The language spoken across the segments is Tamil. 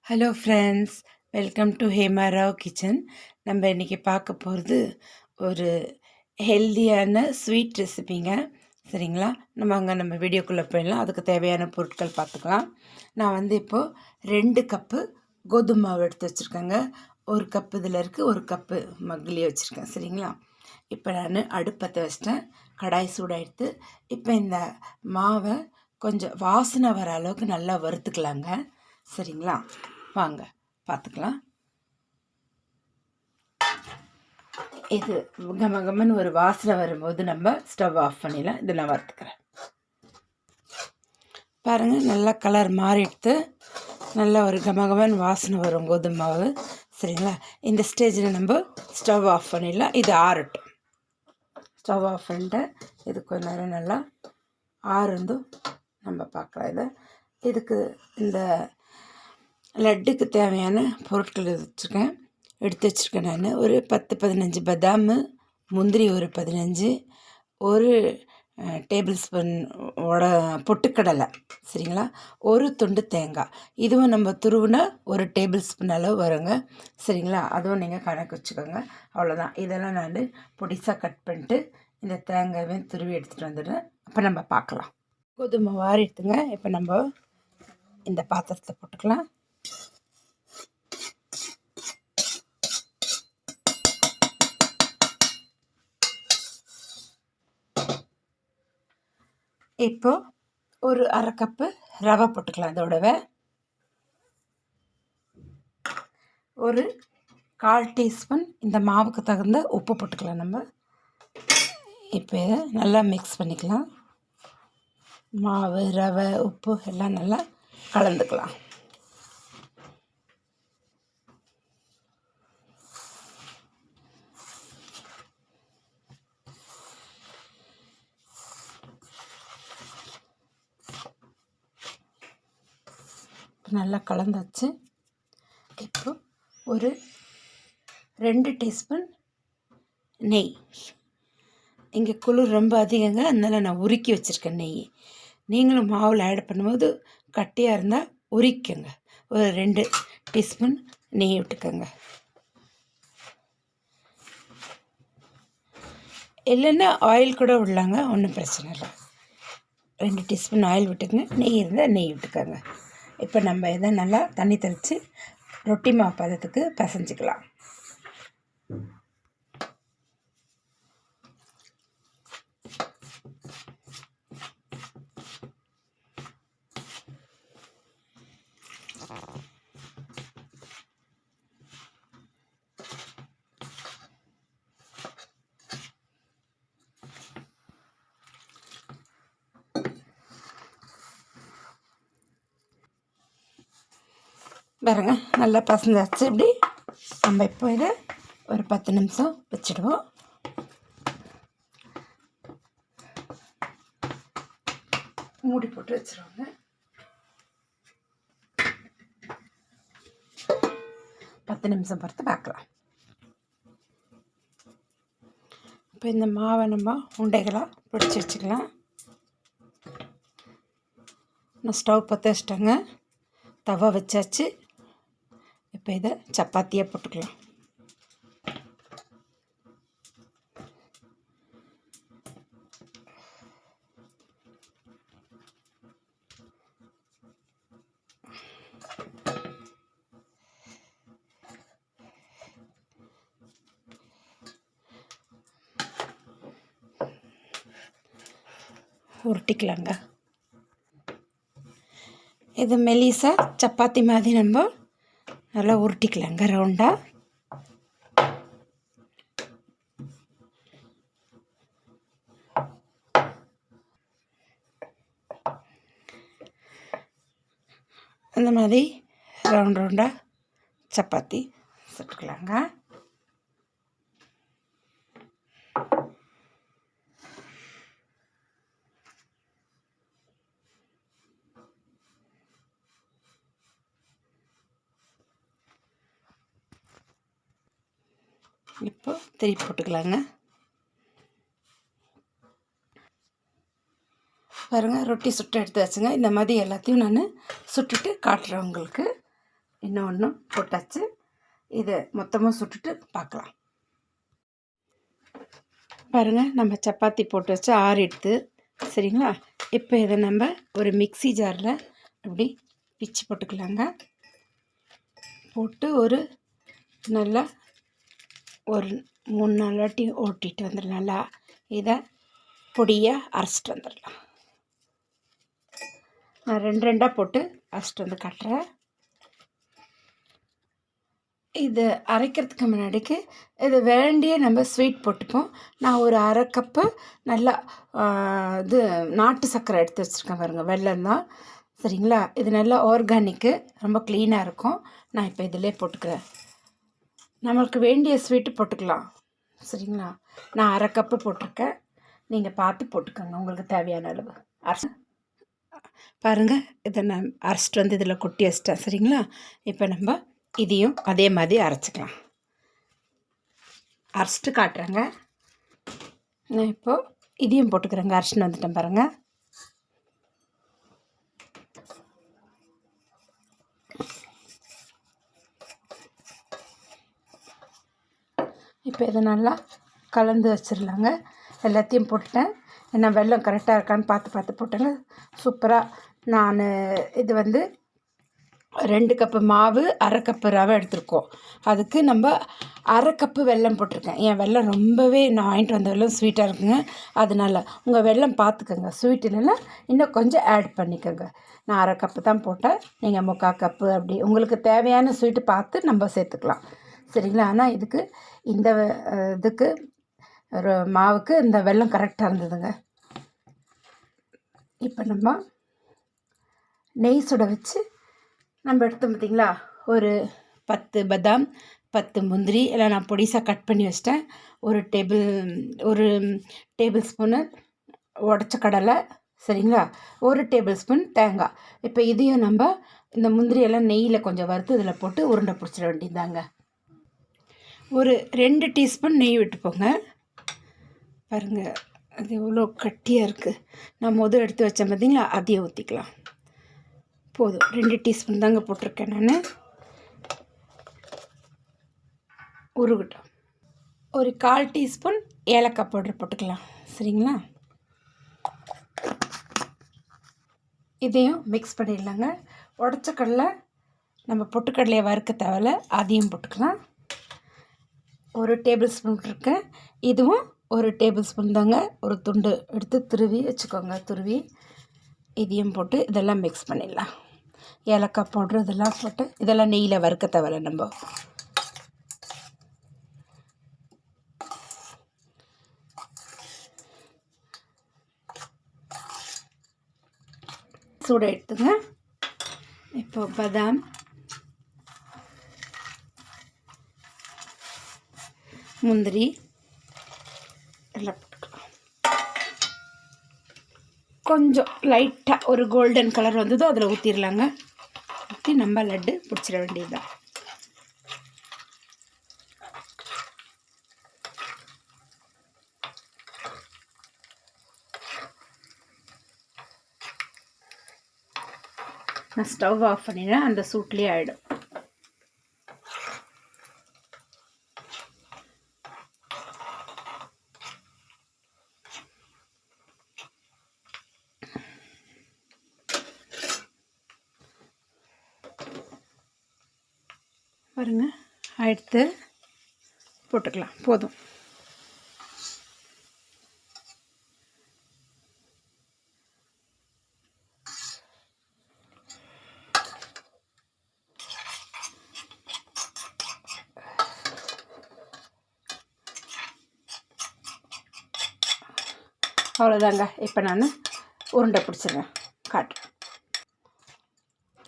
Hello friends, welcome to Hema Rao kitchen. நம்ம இன்றைக்கி பார்க்க போகிறது ஒரு ஹெல்தியான ஸ்வீட் ரெசிபிங்க. சரிங்களா? நம்ம வீடியோக்குள்ளே போயிடலாம். அதுக்கு தேவையான பொருட்கள் பார்த்துக்கலாம். நான் இப்போது 2 கப்பு கோதுமை மாவு எடுத்து வச்சுருக்கேங்க. 1 கப்பு இதில் இருக்குது, 1 கப்பு மக்லேயே வச்சுருக்கேன். சரிங்களா? இப்போ நான் அடுப்பத்தை வச்சிட்டேன். கடாய் சூடாகிடுத்து. இப்போ இந்த மாவை கொஞ்சம் வாசனை வர அளவுக்கு நல்லா வறுத்துக்கலாங்க. சரிங்களா? வாங்க பார்த்துக்கலாம். இது கமகமன்னு ஒரு வாசனை வரும்போது நம்ம ஸ்டவ் ஆஃப் பண்ணிடலாம். இதை நான் வறுத்துக்கிறேன். பாருங்கள், நல்லா கலர் மாறிடுத்து. நல்லா ஒரு கமகமன் வாசனை வரும் கோதுமை மாவு. சரிங்களா? இந்த ஸ்டேஜில் நம்ம ஸ்டவ் ஆஃப் பண்ணிடலாம். இது ஆறட்டும். ஸ்டவ் ஆஃப் பண்ணிட்டு இது கொஞ்ச நேரம் நல்லா ஆறுந்தும் நம்ம பார்க்கலாம். இதுக்கு இந்த லட்டுக்கு தேவையான பொருட்கள் எடுத்து வச்சுருக்கேன். நான் ஒரு 10-15 பதாம், முந்திரி ஒரு 15, ஒரு டேபிள் ஸ்பூன் பொட்டுக்கடலை. சரிங்களா? ஒரு துண்டு தேங்காய். இதுவும் நம்ம துருவுனா ஒரு டேபிள் ஸ்பூன் அளவு வருங்க. சரிங்களா? அதுவும் நீங்கள் கணக்கு வச்சுக்கோங்க. அவ்வளோதான். இதெல்லாம் நான் பொடிசாக கட் பண்ணிட்டு இந்த தேங்காயும் துருவி எடுத்துகிட்டு வந்துடுறேன். அப்போ நம்ம பார்க்கலாம். கோதுமை வாரிடுத்துங்க. இப்போ நம்ம இந்த பாத்திரத்தில் போட்டுக்கலாம். இப்போ ஒரு அரை கப்பு ரவை போட்டுக்கலாம். இதோடவே ஒரு 1/4 டீஸ்பூன் இந்த மாவுக்கு தகுந்த உப்பு போட்டுக்கலாம். நம்ம இப்போ இதை நல்லா மிக்ஸ் பண்ணிக்கலாம். மாவு, ரவை, உப்பு எல்லாம் நல்லா கலந்துக்கலாம். நல்லா கலந்தாச்சு. இப்போ ஒரு 2 டீஸ்பூன் நெய். இங்கே குளிர் ரொம்ப அதிகங்க, அதனால் நான் உருக்கி வச்சுருக்கேன் நெய். நீங்களும் மாவில் ஆட் பண்ணும்போது கட்டியாக இருந்தால் உரிக்கங்க. ஒரு 2 டீஸ்பூன் நெய் விட்டுக்கோங்க. இல்லைன்னா ஆயில் கூட விடலாங்க, ஒன்றும் பிரச்சனை இல்லை. 2 டீஸ்பூன் ஆயில் விட்டுக்கங்க. நெய் இருந்தால் நெய் விட்டுக்கோங்க. இப்போ நம்ம இதை நல்லா தண்ணி தெளித்து ரொட்டி மாவு பதத்துக்கு பிசைஞ்சிக்கலாம். பாருங்க, நல்லா பசந்தாச்சு. இப்படி நம்ம இப்போ இதை ஒரு 10 நிமிஷம் வச்சுடுவோம். மூடி போட்டு வச்சுருவாங்க. 10 நிமிஷம் பொறுத்து பார்க்கலாம். இப்போ இந்த மாவை நம்ம உண்டைகளாக பிடிச்சி வச்சுக்கலாம். நான் ஸ்டவ் பற்ற வச்சிட்டேங்க. தவா வச்சாச்சு. இப்போ இதை சப்பாத்தியாக போட்டுக்கலாம். உருட்டிக்கலாங்க. இது மெலிசா சப்பாத்தி மாதிரி நம்ம நல்லா உருட்டிக்கலாங்க ரவுண்டாக. அந்த மாதிரி ரவுண்டாக சப்பாத்தி சுட்டுக்கலாங்க. இப்போ திருப்பி போட்டுக்கலாங்க. பாருங்கள், ரொட்டி சுட்டு எடுத்து வச்சுங்க. இந்த மாதிரி எல்லாத்தையும் நான் சுட்டுட்டு காட்டுறேன் உங்களுக்கு. இன்னொன்று போட்டாச்சு. இதை மொத்தமாக சுட்டுட்டு பார்க்கலாம். பாருங்கள், நம்ம சப்பாத்தி போட்டு வச்சு ஆறிடுது. சரிங்களா? இப்போ இதை நம்ம ஒரு மிக்ஸி ஜாரில் அப்படி பிச்சு போட்டுக்கலாங்க. போட்டு ஒரு நல்லா ஒரு 3-4 வாட்டி ஓட்டிட்டு வந்துடும். நல்லா இதை பொடியாக அரைச்சிட்டு வந்துடலாம். நான் 2 போட்டு அரைச்சிட்டு வந்து காட்டுறேன். இது அரைக்கிறதுக்கு முன்னாடிக்கு இது வேண்டிய நம்ம ஸ்வீட் போட்டுப்போம். நான் ஒரு 1/2 கப்பு நல்லா இது நாட்டு சர்க்கரை எடுத்து வச்சுருக்கேன் பாருங்கள், வெல்லம் தான். சரிங்களா? இது நல்லா ஆர்கானிக்கு, ரொம்ப க்ளீனாக இருக்கும். நான் இப்போ இதிலே போட்டுக்கிறேன். நம்மளுக்கு வேண்டிய ஸ்வீட்டு போட்டுக்கலாம். சரிங்களா? நான் 1/2 கப்பு போட்டிருக்கேன். நீங்கள் பார்த்து போட்டுக்கோங்க உங்களுக்கு தேவையான அளவு. பாருங்கள், இதை நான் அரைச்சிட்டு வந்து இதில் கொட்டி வச்சிட்டேன். சரிங்களா? இப்போ நம்ம இதையும் அதே மாதிரி அரைச்சிக்கலாம். அரைச்சிட்டு காட்டுறேங்க. நான் இப்போது இதையும் போட்டுக்கிறேங்க. அரைச்சிட்டு வந்துட்டேன் பாருங்கள். இப்போ இதை நல்லா கலந்து வச்சிடலாங்க. எல்லாத்தையும் போட்டுட்டேன். ஏன்னா வெல்லம் கரெக்டாக இருக்கான்னு பார்த்து போட்டேங்க. சூப்பராக நான் இது வந்து 2 கப்பு மாவு, 1/2 கப்பு ரவை எடுத்துருக்கோம். அதுக்கு நம்ம 1/2 கப்பு வெல்லம் போட்டிருக்கேன். என் வெல்லம் ரொம்பவே நான் வாங்கிட்டு வந்த வெல்லம் ஸ்வீட்டாக இருக்குங்க. அதனால் உங்கள் வெல்லம் பார்த்துக்கோங்க. ஸ்வீட் இல்லைன்னா இன்னும் கொஞ்சம் ஆட் பண்ணிக்கோங்க. நான் 1/2 கப்பு தான் போட்டேன். நீங்கள் 3/4 கப்பு அப்படி உங்களுக்கு தேவையான ஸ்வீட்டு பார்த்து நம்ம சேர்த்துக்கலாம். சரிங்களா? ஆனால் இதுக்கு இந்த இதுக்கு ஒரு மாவுக்கு இந்த வெல்லம் கரெக்டாக இருந்ததுங்க. இப்போ நம்ம நெய் சுட வச்சு நம்ம எடுத்தோம் பார்த்திங்களா, ஒரு 10 பாதாம், 10 முந்திரி எல்லாம் நான் பொடிசாக கட் பண்ணி வச்சிட்டேன். ஒரு டேபிள் ஸ்பூனு உடச்ச கடலை. சரிங்களா? 1 டேபிள் ஸ்பூன் தேங்காய். இப்போ இதையும் நம்ம இந்த முந்திரியெல்லாம் நெய்யில் கொஞ்சம் வறுத்து இதில் போட்டு உருண்டை பிடிச்சிட வேண்டியதாங்க. ஒரு 2 டீஸ்பூன் நெய் விட்டுப்போங்க. பாருங்கள், அது எவ்வளோ கட்டியாக இருக்குது. நான் எடுத்து வச்சேன் பார்த்திங்களா, அதையும் ஊற்றிக்கலாம். போதும், 2 டீஸ்பூன் தாங்க போட்டிருக்கேன் நான். உருகட்டும். ஒரு 1/4 டீஸ்பூன் ஏலக்காய் பவுடர் போட்டுக்கலாம். சரிங்களா? இதையும் மிக்ஸ் பண்ணிடலாங்க. உடச்ச கடலை நம்ம பொட்டுக்கடலையை வறுக்க தேவையில்ல, அதையும் போட்டுக்கலாம். 1 டேபிள் ஸ்பூன் இருக்கேன். இதுவும் 1 டேபிள் ஸ்பூன் தாங்க. ஒரு துண்டு எடுத்து துருவி வச்சுக்கோங்க. துருவி இதையும் போட்டு இதெல்லாம் மிக்ஸ் பண்ணிடலாம். ஏலக்காய் பவுட்ரு இதெல்லாம் போட்டு இதெல்லாம் நெய்யில் வறுக்க தேவையில்ல. நம்ம சூட எடுத்துங்க. இப்போ பாதாம், முந்திரி எல்லாம் போட்டுக்கலாம். கொஞ்சம் லைட்டாக ஒரு கோல்டன் கலர் வந்ததோ அதில் ஊற்றிடலாங்க. ஊற்றி நம்ம லட்டு பிடிச்சிட வேண்டியதுதான். நான் ஸ்டவ் ஆஃப் பண்ணிடுறேன். அந்த சூட்லேயே ஆகிடும். பாருங்க, எடுத்து போட்டுக்கலாம். போதும். அவ்வளோதாங்க. இப்போ நான் உருண்டை பிடிச்சிடுறேன், காட்டுறேன்.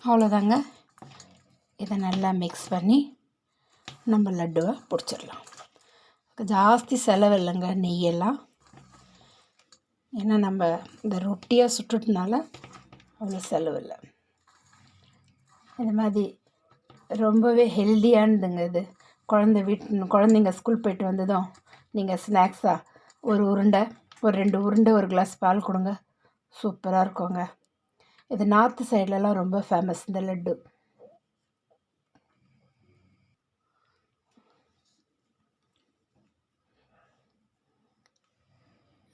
அவ்வளோதாங்க. இதை நல்லா மிக்ஸ் பண்ணி நம்ம லட்டுவை பிடிச்சிடலாம். ஜாஸ்தி செலவு இல்லைங்க நெய்யெல்லாம். ஏன்னா நம்ம இந்த ரொட்டியாக சுட்டுறதுனால அவ்வளோ செலவு இல்லை. இந்த மாதிரி ரொம்பவே ஹெல்த்தியானதுங்க இது. குழந்தைங்க ஸ்கூல் போயிட்டு வந்ததும் நீங்கள் ஸ்நாக்ஸாக ஒரு 2 உருண்டை 1 கிளாஸ் பால் கொடுங்க. சூப்பராக இருக்குங்க. இது நார்த்து சைட்லலாம் ரொம்ப ஃபேமஸ் இந்த லட்டு.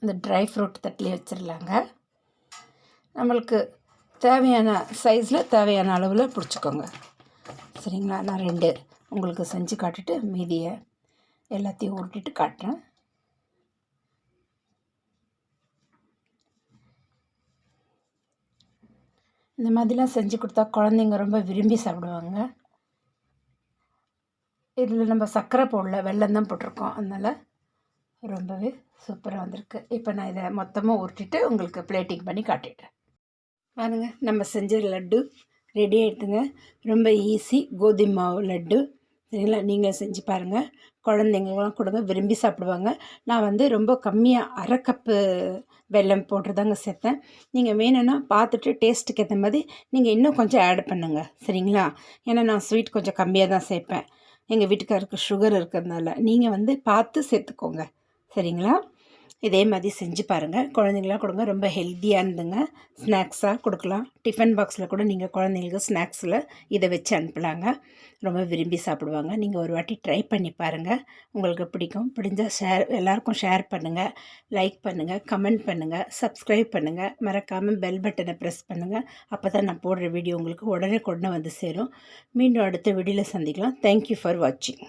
இந்த ட்ரை ஃப்ரூட் தட்டிலே வச்சிடலாங்க. நம்மளுக்கு தேவையான சைஸில் தேவையான அளவில் பிடிச்சிக்கோங்க. சரிங்களா? நான் 2 உங்களுக்கு செஞ்சு காட்டிட்டு மீதியை எல்லாத்தையும் உருட்டிட்டு காட்டுறேன். இந்த மாதிரிலாம் செஞ்சு கொடுத்தா குழந்தைங்க ரொம்ப விரும்பி சாப்பிடுவாங்க. இதில் நம்ம சர்க்கரை போடல, வெல்லம் தான் போட்டிருக்கோம். அதனால் ரொம்பவே சூப்பராக வந்திருக்கு. இப்போ நான் இதை மொத்தமாக உருட்டிட்டு உங்களுக்கு பிளேட்டிங் பண்ணி காட்டிட்டேன். பாருங்க, நம்ம செஞ்ச லட்டு ரெடி ஆகிடுதுங்க. ரொம்ப ஈஸி கோதுமை மாவு லட்டு. சரிங்களா? நீங்கள் செஞ்சு பாருங்கள். குழந்தைங்களாம் கொடுங்க, விரும்பி சாப்பிடுவாங்க. நான் ரொம்ப கம்மியாக 1/2 கப்பு வெல்லம் போட்டுதாங்க சேர்த்தேன். நீங்கள் வேணும்னா பார்த்துட்டு டேஸ்ட்டுக்கு ஏற்ற மாதிரி நீங்கள் இன்னும் கொஞ்சம் ஆட் பண்ணுங்கள். சரிங்களா? ஏன்னா நான் ஸ்வீட் கொஞ்சம் கம்மியாக தான் சேர்ப்பேன். எங்கள் வீட்டுக்காருக்கு சுகர் இருக்கிறதுனால நீங்கள் பார்த்து சேர்த்துக்கோங்க. சரிங்களா? இதே மாதிரி செஞ்சு பாருங்கள். குழந்தைங்களாம் கொடுங்க, ரொம்ப ஹெல்த்தியாக இருந்துங்க. ஸ்நாக்ஸாக கொடுக்கலாம். டிஃபன் பாக்ஸில் கூட நீங்கள் குழந்தைங்களுக்கு ஸ்நாக்ஸில் இதை வச்சு அனுப்பலாங்க. ரொம்ப விரும்பி சாப்பிடுவாங்க. நீங்கள் ஒரு வாட்டி ட்ரை பண்ணி பாருங்கள், உங்களுக்கு பிடிக்கும். பிடிஞ்சால் எல்லாருக்கும் ஷேர் பண்ணுங்கள், லைக் பண்ணுங்கள், கமெண்ட் பண்ணுங்கள், சப்ஸ்கிரைப் பண்ணுங்கள். மறக்காமல் பெல் பட்டனை ப்ரெஸ் பண்ணுங்கள். அப்போ தான் நான் போடுற வீடியோ உங்களுக்கு உடனே வந்து சேரும். மீண்டும் அடுத்த வீடியோவில் சந்திக்கலாம். தேங்க்யூ ஃபார் வாட்சிங்.